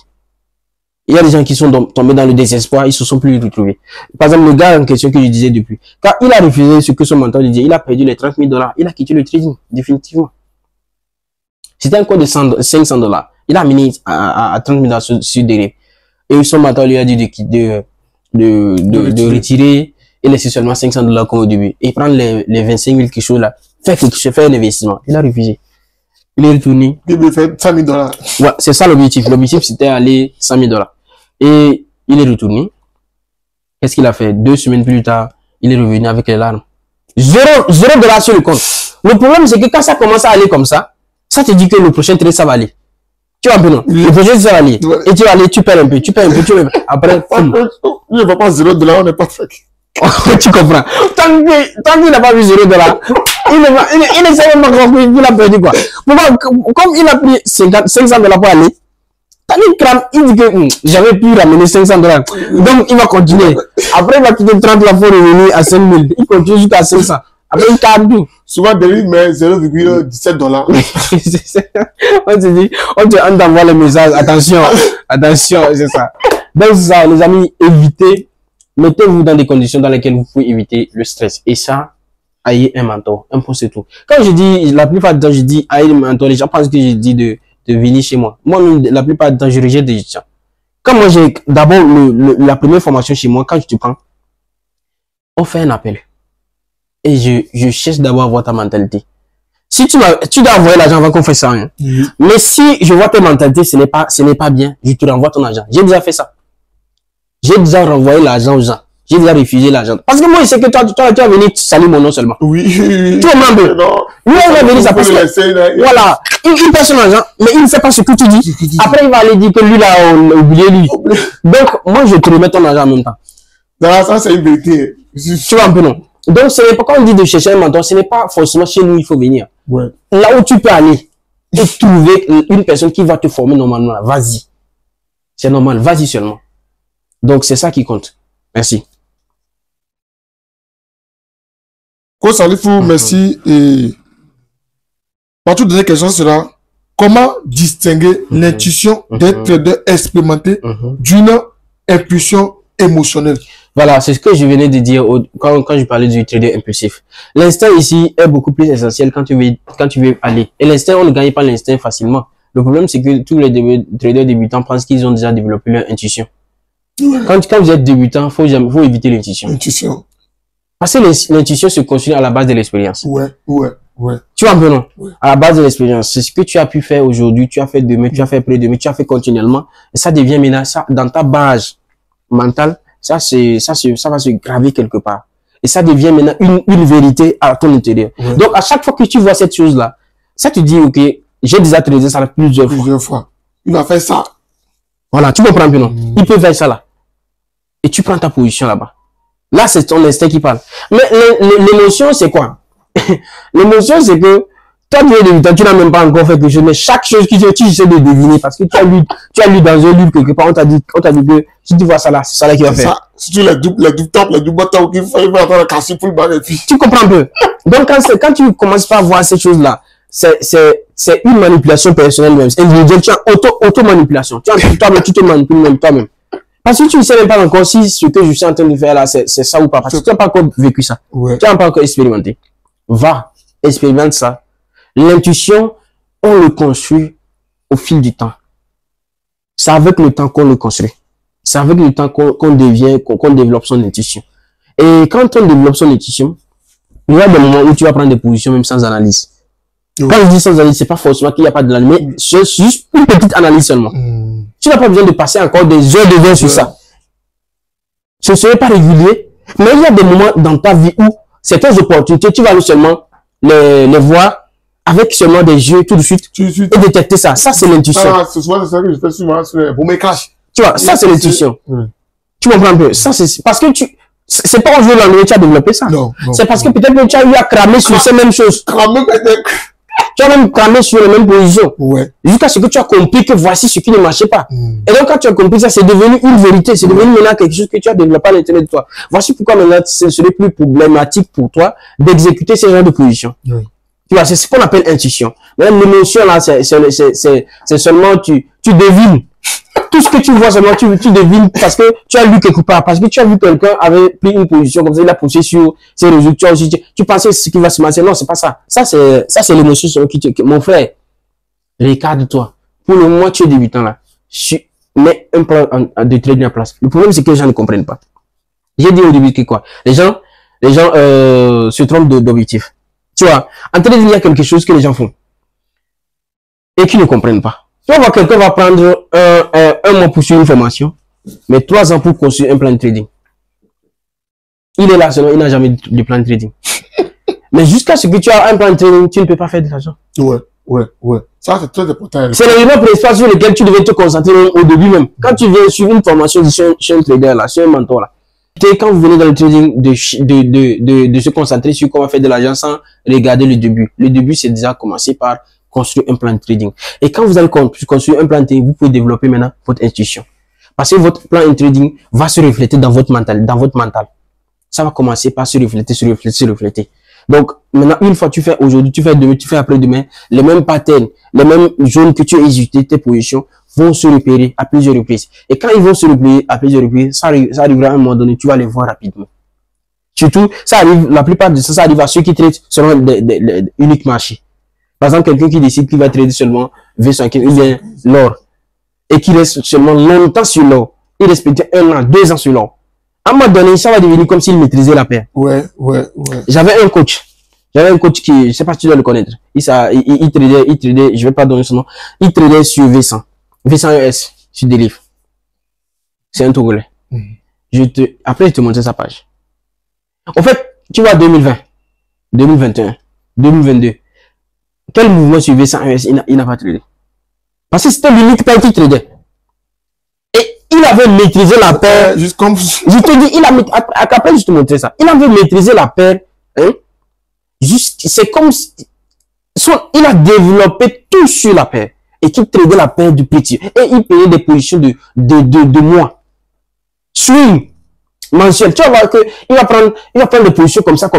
Il y a des gens qui sont tombés dans le désespoir, ils ne se sont plus retrouvés. Par exemple, le gars en question que je disais depuis, quand il a refusé ce que son mentor lui disait, il a perdu les $30,000, il a quitté le trading, définitivement. C'était un compte de $500. Il a amené à $30,000 sur dérive. Et son mentor lui a dit de retirer et laisser seulement $500 comme au début. Et prendre les 25 000 quelque chose là, faire un investissement. Il a refusé. Il est retourné. Il veut faire $100,000. Ouais, c'est ça l'objectif. L'objectif, c'était aller $100,000. Et il est retourné. Qu'est-ce qu'il a fait? 2 semaines plus tard, il est revenu avec les larmes. $0 sur le compte. Le problème, c'est que quand ça commence à aller comme ça te dit que le prochain trade, ça va aller. Tu vois un peu, non? Le prochain, ça va aller. Et tu vas aller, tu perds un peu. Après, il ne va pas $0, on n'est pas fait. Tu comprends? Tant qu'il n'a pas vu $0, il ne sait même pas qu'il a perdu quoi. Comme il a pris $500 pour aller, tant qu'il crame, il dit que j'avais pu ramener $500. Donc il va continuer. Après il va quitter 30 là pour revenir à 5 000. Il continue jusqu'à 500. Après il calme tout. Souvent David met $0,17. On te envoie les messages. Attention, c'est ça. Donc c'est ça, les amis, évitez. Mettez-vous dans des conditions dans lesquelles vous pouvez éviter le stress. Et ça, ayez un mentor. Un point, c'est tout. Quand je dis, la plupart du temps, je dis ayez un mentor, les gens pensent que je dis de venir chez moi. Moi, la plupart du temps, je rejette des gens. Quand moi, j'ai d'abord la première formation chez moi, quand je te prends, on fait un appel. Et je cherche d'abord à voir ta mentalité. Si tu dois envoyer l'argent avant qu'on fasse ça, hein. Mais si je vois ta mentalité, ce n'est pas bien, je te renvoie ton argent. J'ai déjà fait ça. J'ai déjà renvoyé l'argent aux gens. J'ai déjà refusé l'argent. Parce que moi, je sais que toi, tu vas venir saluer mon nom seulement. Oui. Tu vois, même. Lui, il va venir ça parce que, voilà. Il passe son argent, mais il ne sait pas ce que tu dis. Après, il va aller dire que lui, là, on l'a oublié, lui. Donc, moi, je te remets ton argent en même temps. Dans ça, c'est une vérité. Tu vois un peu, non? Donc, ce n'est pas quand on dit de chercher un mentor, ce n'est pas forcément chez nous, il faut venir. Ouais. Là où tu peux aller et trouver une personne qui va te former normalement, vas-y. C'est normal, vas-y seulement. Donc, c'est ça qui compte. Merci. Coach Salifou, merci. Et ma toute dernière question sera, comment distinguer l'intuition d'un trader expérimenté d'une impulsion émotionnelle? Voilà, c'est ce que je venais de dire quand je parlais du trader impulsif. L'instinct ici est beaucoup plus essentiel quand tu veux aller. Et l'instinct, on ne gagne pas l'instinct facilement. Le problème, c'est que tous les traders débutants pensent qu'ils ont déjà développé leur intuition. Ouais. Quand vous êtes débutant, faut éviter l'intuition. Intuition. Parce que l'intuition se construit à la base de l'expérience. Ouais. Tu vois un peu, non? Ouais. À la base de l'expérience. C'est ce que tu as pu faire aujourd'hui, tu as fait demain, tu as fait après-demain, tu as fait continuellement. Et ça devient maintenant, ça, dans ta base mentale, ça va se graver quelque part. Et ça devient maintenant une vérité à ton intérieur. Ouais. Donc, à chaque fois que tu vois cette chose-là, ça te dit, ok, j'ai déjà tradé ça plusieurs fois. Il a fait ça. Voilà, tu comprends un peu, non? Il peut faire ça là. Et tu prends ta position là-bas. Là, c'est ton instinct qui parle. Mais l'émotion, c'est quoi? L'émotion, c'est que toi, tu es débutant, tu n'as même pas encore fait quelque chose, mais chaque chose que tu essaies de deviner parce que tu as lu dans un livre quelque part, on t'a dit que si tu vois ça là, c'est ça là qu'il va faire. Si tu les double top, les double bottom, il faut attendre la casse pour le bas et puis. Tu comprends un peu? Donc, quand tu commences pas à voir ces choses-là, c'est une manipulation personnelle même. C'est une auto-manipulation. Tu te manipules même toi-même. Parce que tu ne sais même pas encore si ce que je suis en train de faire là, c'est ça ou pas. Parce que tu n'as pas encore vécu ça. Ouais. Tu n'as pas encore expérimenté. Va, expérimente ça. L'intuition, on le construit au fil du temps. C'est avec le temps qu'on le construit. C'est avec le temps qu'on développe son intuition. Et quand on développe son intuition, il y a des moments où tu vas prendre des positions même sans analyse. Ouais. Quand je dis sans analyse, c'est pas forcément qu'il n'y a pas de l'analyse, mais c'est juste une petite analyse seulement. Tu n'as pas besoin de passer encore des heures de sur ça. Ce ne serait pas régulier, mais il y a des moments dans ta vie où certaines opportunités, tu vas seulement les voir avec seulement des yeux tout de suite et détecter ça. Ça, c'est l'intuition. Ah, c'est souvent ça que je fais souvent pour mes cash. Tu vois, ça, c'est l'intuition. Tu comprends un peu? Ça, c'est parce que c'est pas au jour de la nuit que tu as développé ça. Non. C'est parce que peut-être que tu as eu à cramer sur ces mêmes choses. Tu as même cramé sur les mêmes positions. Ouais. Jusqu'à ce que tu as compris que voici ce qui ne marchait pas. Et donc, quand tu as compris ça, c'est devenu une vérité. C'est devenu maintenant quelque chose que tu as développé à l'intérieur de toi. Voici pourquoi maintenant, ce serait plus problématique pour toi d'exécuter ce genre de position. Tu vois, c'est ce qu'on appelle intuition. Même l'émotion, là, c'est seulement, tu devines. Tout ce que tu vois seulement, tu devines parce que tu as lu quelque part, parce que tu as vu quelqu'un avait pris une position comme ça, il a poussé sur ses résultats aussi. Tu pensais ce qui va se passer. Non, c'est pas ça. Ça, c'est l'émotion selon mon frère, regarde-toi. Pour le moment, tu es débutant là. Mets un plan de trading en place. Le problème, c'est que les gens ne comprennent pas. J'ai dit au début que quoi? Les gens se trompent d'objectif. Tu vois, en trading, il y a quelque chose que les gens font. Et qui ne comprennent pas. Tu vas voir, quelqu'un va prendre un mois pour suivre une formation, mais 3 ans pour construire un plan de trading. Il est là seulement, il n'a jamais de plan de trading. Mais jusqu'à ce que tu aies un plan de trading, tu ne peux pas faire de l'argent. Ouais. Ça, c'est très important. C'est l'élément principal sur lequel tu devais te concentrer au début même. Quand tu viens suivre une formation chez un trader là, chez un mentor là, quand vous venez dans le trading de se concentrer sur comment faire de l'argent sans regarder le début. Le début, c'est déjà commencer par construire un plan de trading. Et quand vous allez construire un plan de trading, vous pouvez développer maintenant votre intuition. Parce que votre plan de trading va se refléter dans votre mental, Ça va commencer par se refléter. Donc, maintenant, une fois tu fais aujourd'hui, tu fais demain, tu fais après-demain, les mêmes patterns, les mêmes zones que tu as exécutées, tes positions, vont se repérer à plusieurs reprises. Et quand ils vont se repérer à plusieurs reprises, ça arrivera à un moment donné, tu vas les voir rapidement. Surtout, ça arrive, la plupart de ça arrive à ceux qui traitent selon des uniques marchés. Par exemple, quelqu'un qui décide qu'il va trader seulement V115, il vient l'or, et qui reste seulement longtemps sur l'or. Il reste peut-être 1 an, 2 ans sur l'or. À un moment donné, ça va devenir comme s'il maîtrisait la paire. Ouais. J'avais un coach qui, je sais pas si tu dois le connaître. Il tradait, je vais pas donner son nom. Il tradait sur V100 ES, sur des livres. C'est un Togolais. Après, je te montrer sa page. En fait, tu vois, 2020, 2021, 2022. Quel mouvement sur V100 ES il n'a pas tradé? Parce que c'était l'unique paire qu'il tradait. Et il avait maîtrisé la paire. Juste comme... Je te dis, après, je te montrer ça. Il avait maîtrisé la paire. Hein? C'est comme... il a développé tout sur la paire. Et qu'il tradait la paire du petit. Et il payait des positions de mois. Swing. Mensuel. Tu vas voir que il va prendre des positions comme ça.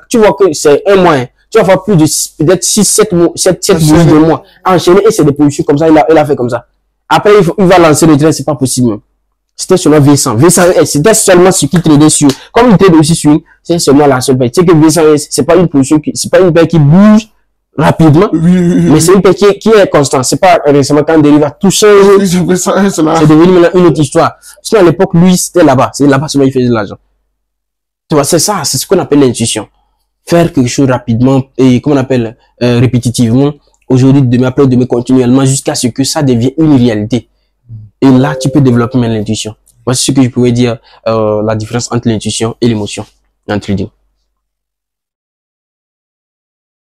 Tu vois que c'est un mois. Hein. Tu vas voir plus de peut-être 7 de mois enchaîné et c'est des positions comme ça. Il a fait comme ça. Après, il va lancer le train, c'est pas possible. C'était seulement V100. V100S, c'était seulement ce qui tradait sur, comme il trade aussi sur une, c'est seulement la seule paire. Tu sais que V100S, c'est pas une position c'est pas une paire qui bouge rapidement, mais c'est une paire qui est constante. C'est pas récemment quand dérive à tout changer. C'est devenu maintenant une autre histoire. Sinon, à l'époque, lui, c'était là-bas. C'est là-bas seulement il faisait de l'argent. Tu vois, c'est ça, c'est ce qu'on appelle l'intuition. Faire quelque chose rapidement et, comment on appelle, répétitivement. Aujourd'hui, demain, après, demain, continuellement, jusqu'à ce que ça devienne une réalité. Et là, tu peux développer même l'intuition. Voici ce que je pouvais dire, la différence entre l'intuition et l'émotion en trading.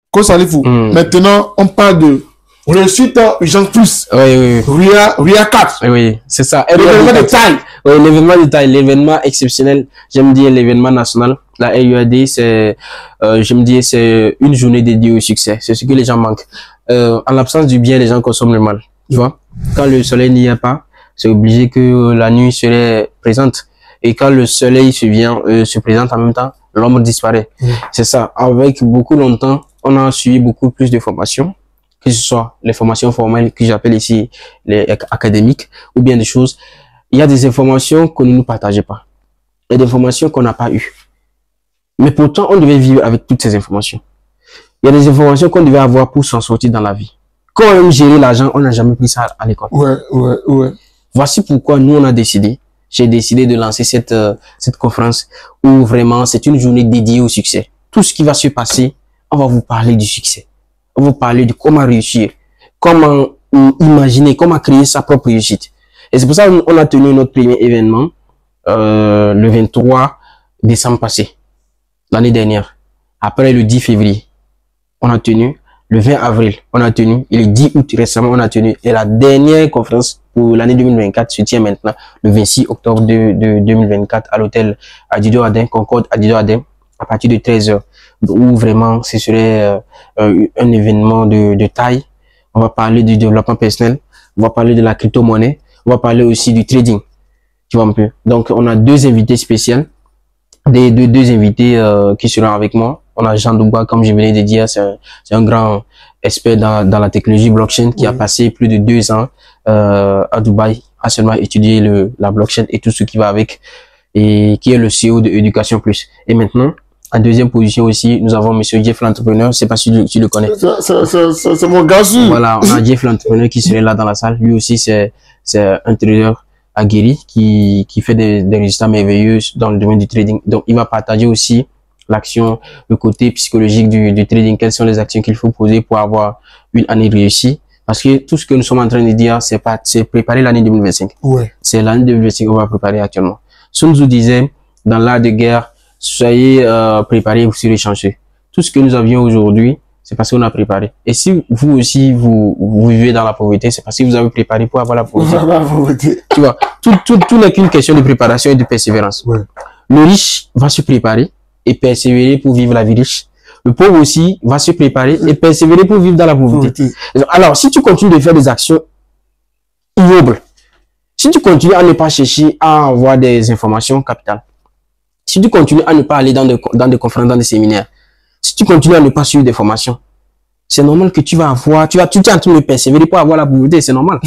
Coach Salifou, maintenant, on parle de réussite urgence plus. Oui. RIA 4. Oui, c'est ça. L'événement de taille. Oui, l'événement de taille, l'événement exceptionnel. J'aime dire l'événement national. La RUAD, c'est, j'aime dire, c'est une journée dédiée au succès. C'est ce que les gens manquent. En l'absence du bien, les gens consomment le mal. Tu vois? Quand le soleil n'y est pas, c'est obligé que la nuit serait présente. Et quand le soleil se présente en même temps, l'ombre disparaît. C'est ça. Avec beaucoup longtemps, on a suivi beaucoup plus de formations, que ce soit les formations formelles que j'appelle ici les académiques, ou bien des choses. Il y a des informations qu'on ne nous partageait pas. Il y a des informations qu'on n'a pas eues. Mais pourtant, on devait vivre avec toutes ces informations. Il y a des informations qu'on devait avoir pour s'en sortir dans la vie. Quand on aime gérer l'argent, on n'a jamais pris ça à l'école. Ouais. Voici pourquoi nous, on a décidé, j'ai décidé de lancer cette conférence où vraiment c'est une journée dédiée au succès. Tout ce qui va se passer, on va vous parler du succès. On va vous parler de comment réussir, comment imaginer, comment créer sa propre réussite. Et c'est pour ça qu'on a tenu notre premier événement le 23 décembre passé, l'année dernière. Après le 10 février, on a tenu. Le 20 avril, on a tenu. Et le 10 août, récemment, on a tenu. Et la dernière conférence pour l'année 2024 se tient maintenant, le 26 octobre de 2024, à l'hôtel Adido Adin, Concorde Adido Adin, à partir de 13h. Où vraiment, ce serait un événement de taille. On va parler du développement personnel. On va parler de la crypto-monnaie. On va parler aussi du trading. Tu vois un peu. Donc, on a deux invités spéciaux. Deux invités qui seront avec moi. On a Jean Douba, comme je venais de dire, c'est un grand expert dans la technologie blockchain qui a passé plus de 2 ans à Dubaï, à seulement étudier la blockchain et tout ce qui va avec, et qui est le CEO de Education Plus. Et maintenant, en deuxième position aussi, nous avons Monsieur Jeff l'entrepreneur. Je sais pas si tu le connais. C'est mon gars. Voilà, on a Jeff l'entrepreneur qui serait là dans la salle. Lui aussi, c'est un trader aguerri qui fait des résultats merveilleux dans le domaine du trading. Donc, il va partager aussi l'action, le côté psychologique du trading. Quelles sont les actions qu'il faut poser pour avoir une année réussie? Parce que tout ce que nous sommes en train de dire, c'est préparer l'année 2025. Ouais. C'est l'année 2025 qu'on va préparer actuellement. Sun Tzu disait, dans l'art de guerre, soyez préparés, vous serez chanceux. Tout ce que nous avions aujourd'hui, c'est parce qu'on a préparé. Et si vous aussi, vous vivez dans la pauvreté, c'est parce que vous avez préparé pour avoir la pauvreté. Tu vois, tout n'est qu'une question de préparation et de persévérance. Ouais. Le riche va se préparer et persévérer pour vivre la vie riche. Le pauvre aussi va se préparer et persévérer pour vivre dans la pauvreté. Alors, si tu continues de faire des actions ignobles, si tu continues à ne pas chercher à avoir des informations capitales, si tu continues à ne pas aller dans des conférences, dans des séminaires, si tu continues à ne pas suivre des formations, c'est normal que tu vas avoir, tu es en train de persévérer pour avoir la pauvreté, c'est normal.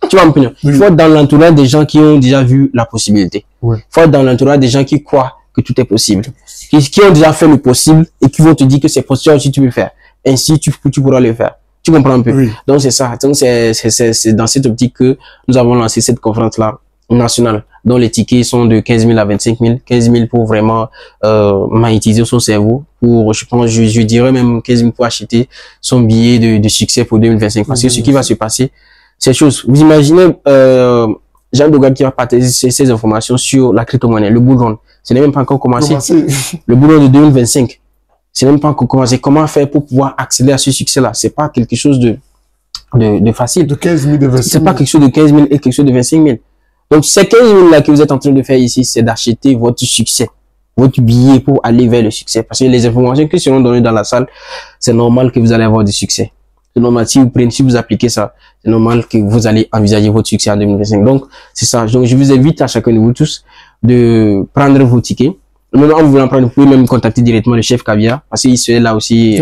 Tu vas me punir. Il faut être dans l'entourage des gens qui ont déjà vu la possibilité. Il faut être dans l'entourage des gens qui croient que tout est possible, qui ont déjà fait le possible et qui vont te dire que c'est possible si tu peux le faire. Ainsi, tu pourras le faire. Tu comprends un peu? Oui. Donc, c'est ça. Donc, c'est dans cette optique que nous avons lancé cette conférence-là nationale, dont les tickets sont de 15 000 à 25 000. 15 000 pour vraiment magnétiser son cerveau. Pour, je dirais même 15 000 pour acheter son billet de succès pour 2025. Parce que ce qui va se passer, c'est chose. Vous imaginez Jean Dogal qui va partager ces informations sur la crypto-monnaie, le bull run. Ce n'est même pas encore commencé. Le bull run de 2025. Ce n'est même pas encore commencé. Comment faire pour pouvoir accéder à ce succès-là? C'est pas quelque chose de facile. De 15 000, de 25 000. C'est pas quelque chose de 15 000 et quelque chose de 25 000. Donc, ces 15 000 là que vous êtes en train de faire ici, c'est d'acheter votre succès, votre billet pour aller vers le succès. Parce que les informations qui seront données dans la salle, c'est normal que vous allez avoir du succès. C'est normal. Si vous appliquez ça, c'est normal que vous allez envisager votre succès en 2025. Donc, c'est ça. Donc, je vous invite à chacun de vous tous de prendre vos tickets. Maintenant, en voulant prendre, vous pouvez même contacter directement le chef Caviar, parce qu'il serait là aussi.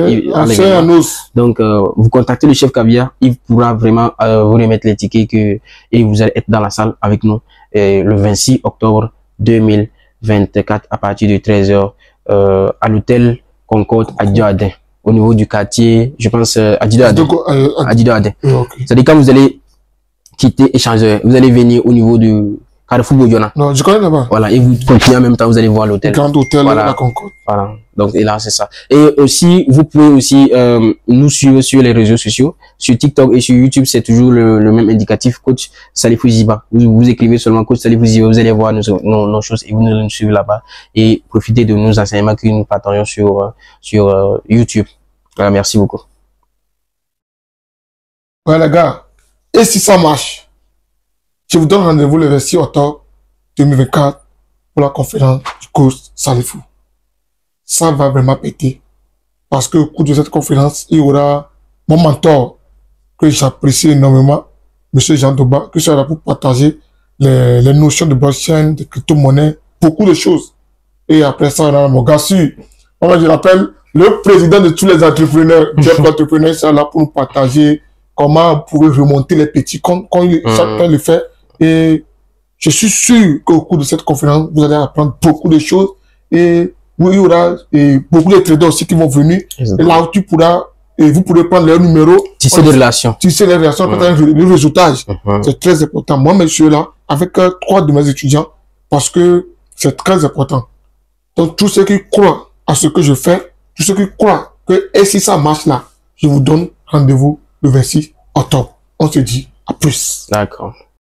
Donc, vous contactez le chef Caviar, il pourra vraiment vous remettre les tickets et vous allez être dans la salle avec nous. le 26 octobre 2024 à partir de 13h à l'hôtel Concorde à Diadin, au niveau du quartier, je pense, à Diadin. Okay. C'est-à-dire quand vous allez quitter échangeur, vous allez venir au niveau du Carrefour Bodiona. Non, je connais là-bas. Voilà, et vous continuez en même temps, vous allez voir l'hôtel. Grand hôtel, voilà. La Concorde. Voilà, donc et là c'est ça. Et aussi, vous pouvez aussi nous suivre sur les réseaux sociaux, sur TikTok et sur YouTube, c'est toujours le même indicatif, coach Salifou Ziba. Vous écrivez seulement coach Salifou Ziba, vous allez voir nos choses et vous nous suivez là-bas et profitez de nos enseignements que nous partagons sur YouTube. Voilà, merci beaucoup. Ouais les gars, et si ça marche, je vous donne rendez-vous le 26 octobre 2024 pour la conférence du coach Salifou. Ça va vraiment péter. Parce que au cours de cette conférence, il y aura mon mentor que j'apprécie énormément, Monsieur Jean Doba, qui sera là pour partager les notions de blockchain, de crypto-monnaie, beaucoup de choses. Et après ça, on a mon gars sûr. Moi, je l'appelle le président de tous les entrepreneurs. Jeff l'entrepreneur sera là pour nous partager comment on pourrait remonter les petits comptes quand chacun le fait. Et je suis sûr qu'au cours de cette conférence, vous allez apprendre beaucoup de choses. Et il y aura beaucoup de traders aussi qui vont venir. Et là où tu pourras, et vous pourrez prendre leur numéro. Tisser des relations. Tisser les relations, le réseautage. C'est très important. Moi, monsieur, là, avec 3 de mes étudiants, parce que c'est très important. Donc, tous ceux qui croient à ce que je fais, tous ceux qui croient que, et si ça marche là, je vous donne rendez-vous le 26 octobre. On se dit à plus. D'accord.